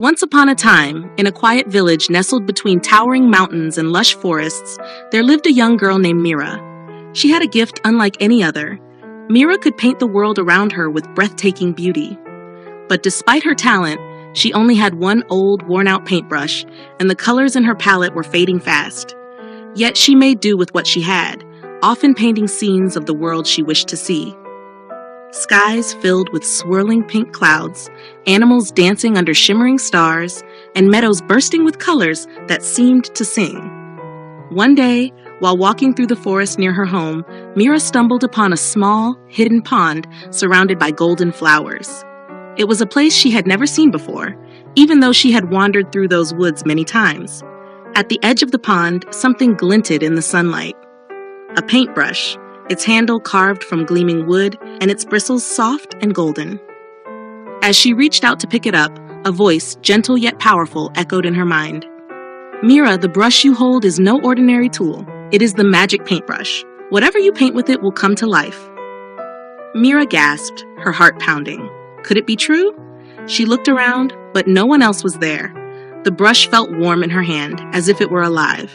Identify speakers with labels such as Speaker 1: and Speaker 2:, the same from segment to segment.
Speaker 1: Once upon a time, in a quiet village nestled between towering mountains and lush forests, there lived a young girl named Mira. She had a gift unlike any other. Mira could paint the world around her with breathtaking beauty. But despite her talent, she only had one old, worn-out paintbrush, and the colors in her palette were fading fast. Yet she made do with what she had, often painting scenes of the world she wished to see. Skies filled with swirling pink clouds, animals dancing under shimmering stars, and meadows bursting with colors that seemed to sing. One day, while walking through the forest near her home, Mira stumbled upon a small, hidden pond surrounded by golden flowers. It was a place she had never seen before, even though she had wandered through those woods many times. At the edge of the pond, something glinted in the sunlight. A paintbrush, its handle carved from gleaming wood and its bristles soft and golden. As she reached out to pick it up, a voice, gentle yet powerful, echoed in her mind. "Mira, the brush you hold is no ordinary tool. It is the magic paintbrush. Whatever you paint with it will come to life." Mira gasped, her heart pounding. Could it be true? She looked around, but no one else was there. The brush felt warm in her hand, as if it were alive.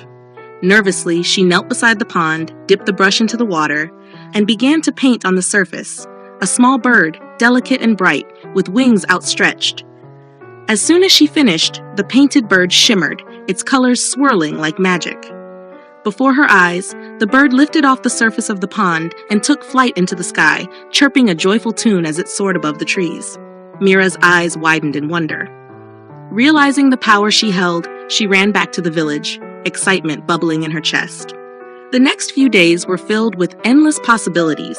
Speaker 1: Nervously, she knelt beside the pond, dipped the brush into the water, and began to paint on the surface, a small bird, delicate and bright, with wings outstretched. As soon as she finished, the painted bird shimmered, its colors swirling like magic. Before her eyes, the bird lifted off the surface of the pond and took flight into the sky, chirping a joyful tune as it soared above the trees. Mira's eyes widened in wonder. Realizing the power she held, she ran back to the village, excitement bubbling in her chest. The next few days were filled with endless possibilities.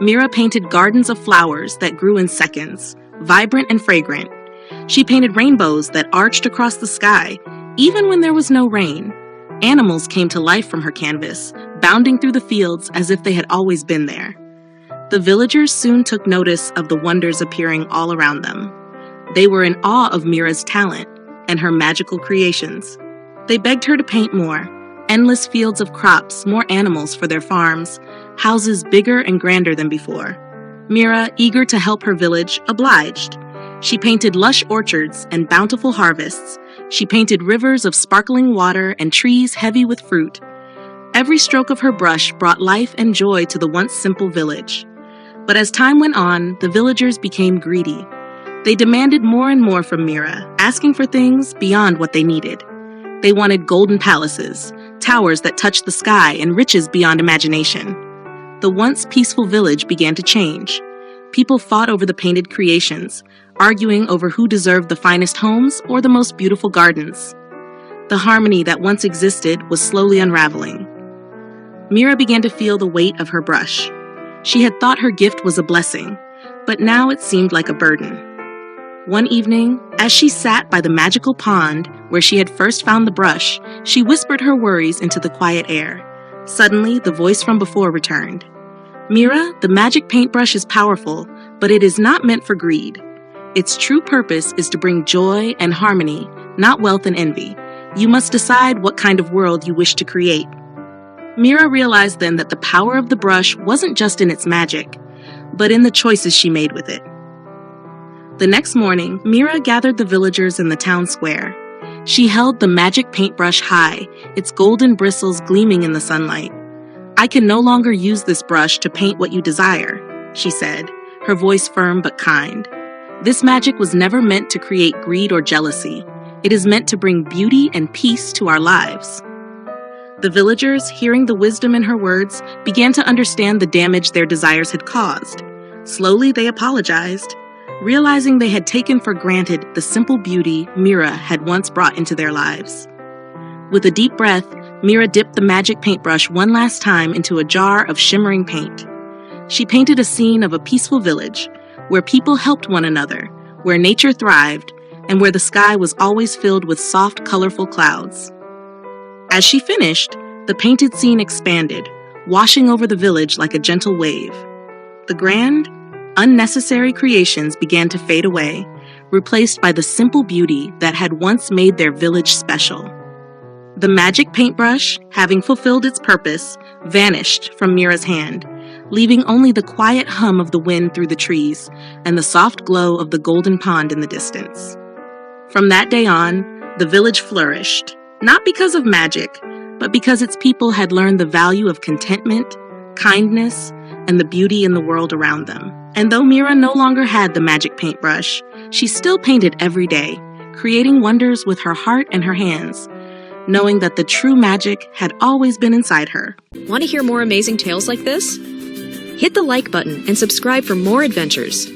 Speaker 1: Mira painted gardens of flowers that grew in seconds, vibrant and fragrant. She painted rainbows that arched across the sky, even when there was no rain. Animals came to life from her canvas, bounding through the fields as if they had always been there. The villagers soon took notice of the wonders appearing all around them. They were in awe of Mira's talent and her magical creations. They begged her to paint more, endless fields of crops, more animals for their farms, houses bigger and grander than before. Mira, eager to help her village, obliged. She painted lush orchards and bountiful harvests. She painted rivers of sparkling water and trees heavy with fruit. Every stroke of her brush brought life and joy to the once simple village. But as time went on, the villagers became greedy. They demanded more and more from Mira, asking for things beyond what they needed. They wanted golden palaces, towers that touched the sky, and riches beyond imagination. The once peaceful village began to change. People fought over the painted creations, arguing over who deserved the finest homes or the most beautiful gardens. The harmony that once existed was slowly unraveling. Mira began to feel the weight of her brush. She had thought her gift was a blessing, but now it seemed like a burden. One evening, as she sat by the magical pond where she had first found the brush, she whispered her worries into the quiet air. Suddenly, the voice from before returned. "Mira, the magic paintbrush is powerful, but it is not meant for greed. Its true purpose is to bring joy and harmony, not wealth and envy. You must decide what kind of world you wish to create." Mira realized then that the power of the brush wasn't just in its magic, but in the choices she made with it. The next morning, Mira gathered the villagers in the town square. She held the magic paintbrush high, its golden bristles gleaming in the sunlight. "I can no longer use this brush to paint what you desire," she said, her voice firm but kind. "This magic was never meant to create greed or jealousy. It is meant to bring beauty and peace to our lives." The villagers, hearing the wisdom in her words, began to understand the damage their desires had caused. Slowly, they apologized, realizing they had taken for granted the simple beauty Mira had once brought into their lives. With a deep breath, Mira dipped the magic paintbrush one last time into a jar of shimmering paint. She painted a scene of a peaceful village, where people helped one another, where nature thrived, and where the sky was always filled with soft, colorful clouds. As she finished, the painted scene expanded, washing over the village like a gentle wave. The grand, unnecessary creations began to fade away, replaced by the simple beauty that had once made their village special. The magic paintbrush, having fulfilled its purpose, vanished from Mira's hand, leaving only the quiet hum of the wind through the trees and the soft glow of the golden pond in the distance. From that day on, the village flourished, not because of magic, but because its people had learned the value of contentment, kindness, and the beauty in the world around them. And though Mira no longer had the magic paintbrush, she still painted every day, creating wonders with her heart and her hands, knowing that the true magic had always been inside her.
Speaker 2: Want to hear more amazing tales like this? Hit the like button and subscribe for more adventures.